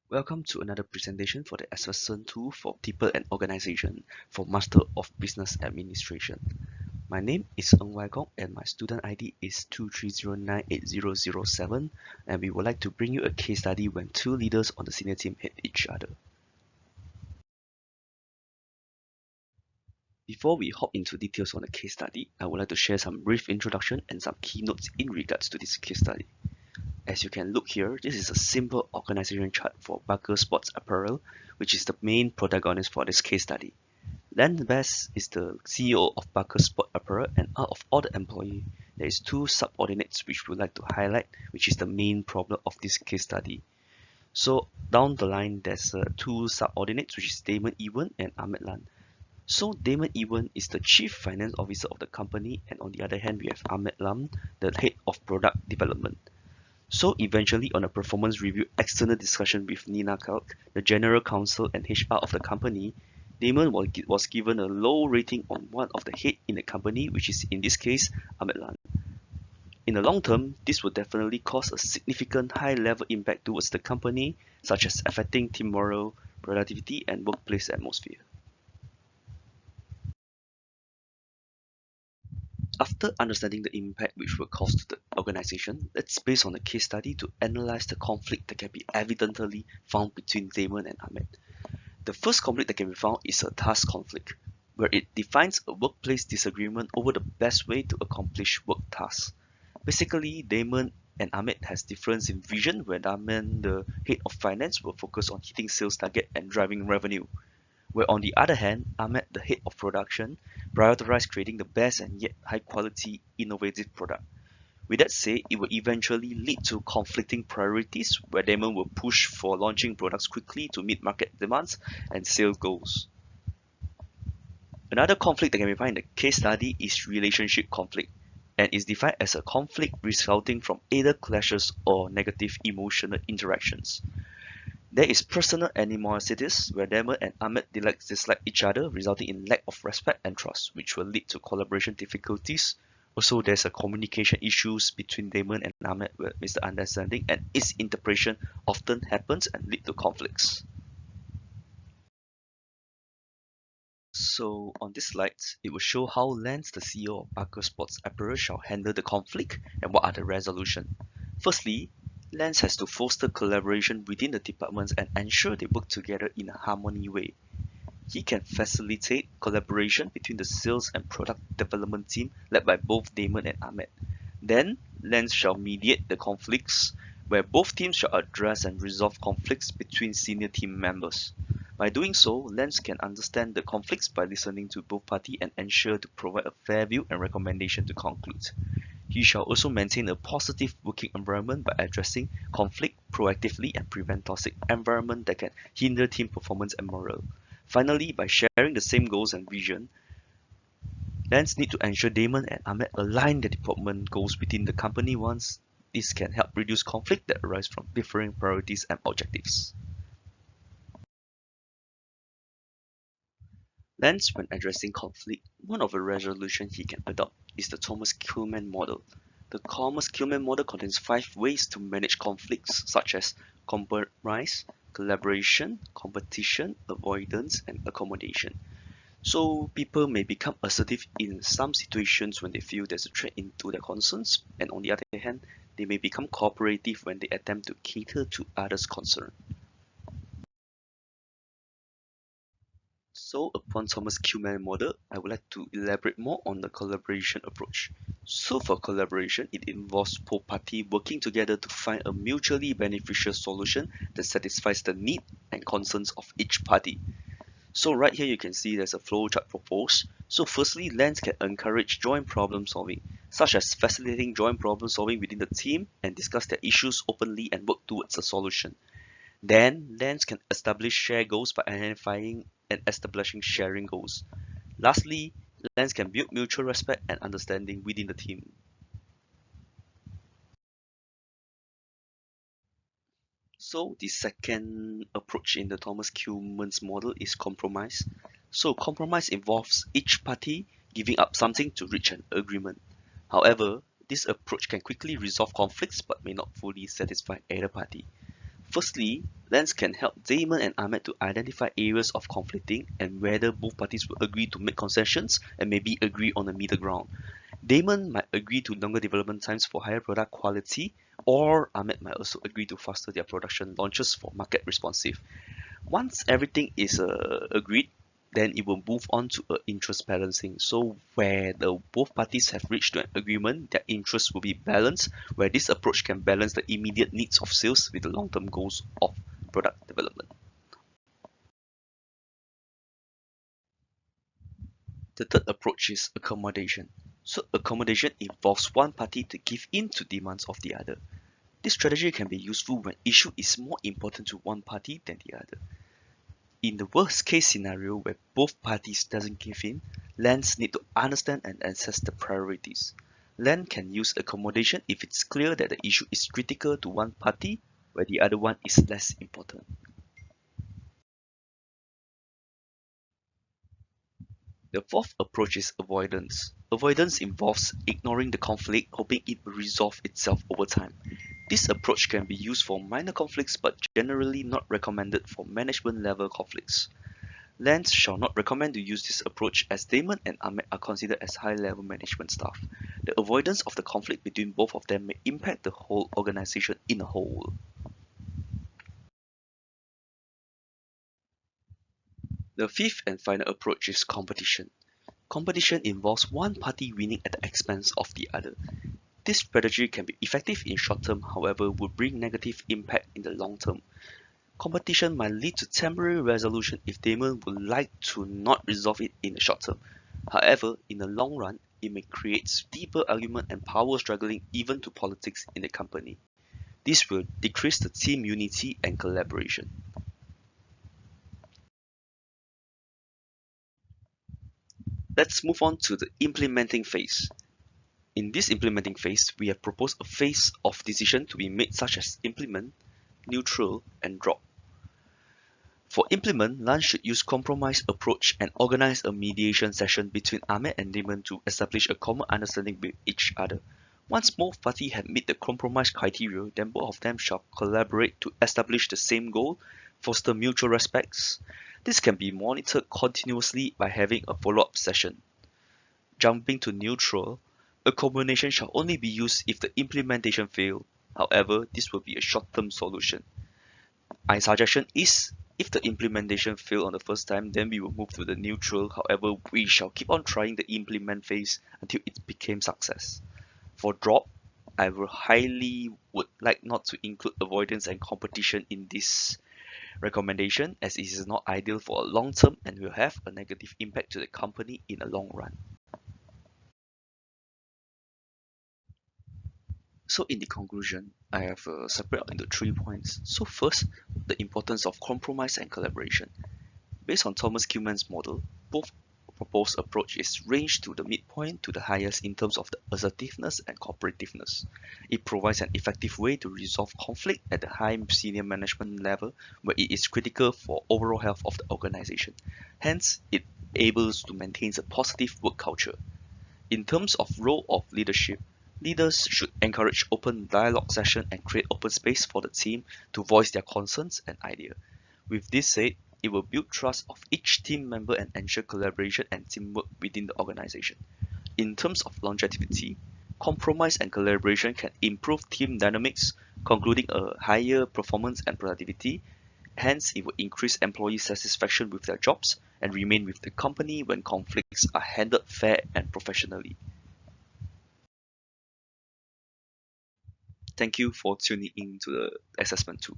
Welcome to another presentation for the assessment tool for people and organization for Master of Business Administration. My name is Ng Wai Kok and my student ID is 23098007, and we would like to bring you a case study when two leaders on the senior team hate each other. Before we hop into details on the case study, I would like to share some brief introduction and some keynotes in regards to this case study. As you can look here, this is a simple organization chart for Barker Sports Apparel, which is the main protagonist for this case study. Len Bass is the CEO of Barker Sport Apparel, and out of all the employees, there is two subordinates which we would like to highlight, which is the main problem of this case study. So down the line, there's two subordinates, which is Damon Ewan and Ahmed Lan. So Damon Ewan is the Chief Finance Officer of the company, and on the other hand, we have Ahmed Lam, the Head of Product Development. So eventually, on a performance review external discussion with Nina Kalk, the General Counsel and HR of the company, Damon was given a low rating on one of the head in the company, which is in this case Ahmed Lan. In the long term, this will definitely cause a significant high-level impact towards the company, such as affecting team morale, productivity, and workplace atmosphere. After understanding the impact which will cause to the organization, let's base on a case study to analyze the conflict that can be evidently found between Damon and Ahmed. The first conflict that can be found is a task conflict, where it defines a workplace disagreement over the best way to accomplish work tasks. Basically, Damon and Ahmed has difference in vision, where Damon, the head of finance, will focus on hitting sales target and driving revenue, where on the other hand, Ahmed, the head of production, prioritizes creating the best and yet high quality, innovative product. With that said, it will eventually lead to conflicting priorities, where Damon will push for launching products quickly to meet market demands and sales goals. Another conflict that can be found in the case study is relationship conflict, and is defined as a conflict resulting from either clashes or negative emotional interactions. There is personal animosities, where Damon and Ahmed dislike each other, resulting in lack of respect and trust, which will lead to collaboration difficulties. Also, there's a communication issues between Damon and Ahmed, where misunderstanding and misinterpretation often happens and lead to conflicts. So on this slide, it will show how Lance, the CEO of Barker Sports Apparel, shall handle the conflict and what are the resolution. Firstly, Lance has to foster collaboration within the departments and ensure they work together in a harmony way. He can facilitate collaboration between the sales and product development team led by both Damon and Ahmed. Then, Lance shall mediate the conflicts, where both teams shall address and resolve conflicts between senior team members. By doing so, Lance can understand the conflicts by listening to both parties and ensure to provide a fair view and recommendation to conclude. He shall also maintain a positive working environment by addressing conflict proactively and prevent toxic environment that can hinder team performance and morale. Finally, by sharing the same goals and vision, Lance need to ensure Damon and Ahmed align their development goals within the company ones. This can help reduce conflict that arise from differing priorities and objectives. Lance, when addressing conflict, one of the resolutions he can adopt is the Thomas Kuhlman model. The Thomas Kuhlman model contains 5 ways to manage conflicts, such as compromise, collaboration, competition, avoidance, and accommodation. So people may become assertive in some situations when they feel there's a threat into their concerns, and on the other hand, they may become cooperative when they attempt to cater to others' concerns. So upon Thomas Kuhlman model, I would like to elaborate more on the collaboration approach. So for collaboration, it involves both parties working together to find a mutually beneficial solution that satisfies the need and concerns of each party. So right here you can see there's a flowchart proposed. So firstly, Lance can encourage joint problem solving, such as facilitating joint problem solving within the team and discuss their issues openly and work towards a solution. Then, Lance can establish shared goals by identifying and establishing sharing goals. Lastly, Lance can build mutual respect and understanding within the team. So the second approach in the Thomas Kuhlman's model is compromise. So compromise involves each party giving up something to reach an agreement. However, this approach can quickly resolve conflicts but may not fully satisfy either party. Firstly, Lens can help Damon and Ahmed to identify areas of conflicting and whether both parties will agree to make concessions and maybe agree on a middle ground. Damon might agree to longer development times for higher product quality, or Ahmed might also agree to faster their production launches for market responsive. Once everything is agreed, then it will move on to interest balancing. So where the both parties have reached an agreement, their interests will be balanced, where this approach can balance the immediate needs of sales with the long-term goals of product development. The third approach is accommodation. So accommodation involves one party to give in to demands of the other. This strategy can be useful when issue is more important to one party than the other. In the worst case scenario where both parties doesn't give in, Lens need to understand and assess the priorities. Len can use accommodation if it's clear that the issue is critical to one party where the other one is less important. The fourth approach is avoidance. Avoidance involves ignoring the conflict, hoping it will resolve itself over time. This approach can be used for minor conflicts but generally not recommended for management level conflicts. Lens shall not recommend to use this approach as Damon and Ahmed are considered as high-level management staff. The avoidance of the conflict between both of them may impact the whole organization in a whole. The fifth and final approach is competition. Competition involves one party winning at the expense of the other. This strategy can be effective in short term, however, would bring negative impact in the long term. Competition might lead to temporary resolution if Damon would like to not resolve it in the short term. However, in the long run, it may create deeper argument and power struggling even to politics in the company. This will decrease the team unity and collaboration. Let's move on to the implementing phase. In this implementing phase, we have proposed a phase of decision to be made such as implement, neutral, and drop. For implement, Lan should use compromise approach and organize a mediation session between Ahmed and Damon to establish a common understanding with each other. Once both parties have met the compromise criteria, then both of them shall collaborate to establish the same goal, foster mutual respects. This can be monitored continuously by having a follow-up session. Jumping to neutral, a combination shall only be used if the implementation fails. However, this will be a short-term solution. My suggestion is, if the implementation failed on the first time, then we will move to the neutral. However, we shall keep on trying the implement phase until it became success. For drop, I will highly would like not to include avoidance and competition in this recommendation, as it is not ideal for a long term and will have a negative impact to the company in the long run. So in the conclusion, I have separated into 3 points. So first, the importance of compromise and collaboration. Based on Thomas Kuhlman's model, both proposed approach is ranged to the midpoint to the highest in terms of the assertiveness and cooperativeness. It provides an effective way to resolve conflict at the high senior management level where it is critical for overall health of the organization. Hence, it enables to maintain a positive work culture. In terms of role of leadership, leaders should encourage open dialogue session and create open space for the team to voice their concerns and ideas. With this said, it will build trust of each team member and ensure collaboration and teamwork within the organization. In terms of longevity, compromise and collaboration can improve team dynamics, concluding a higher performance and productivity. Hence, it will increase employee satisfaction with their jobs and remain with the company when conflicts are handled fair and professionally. Thank you for tuning in to the assessment 2.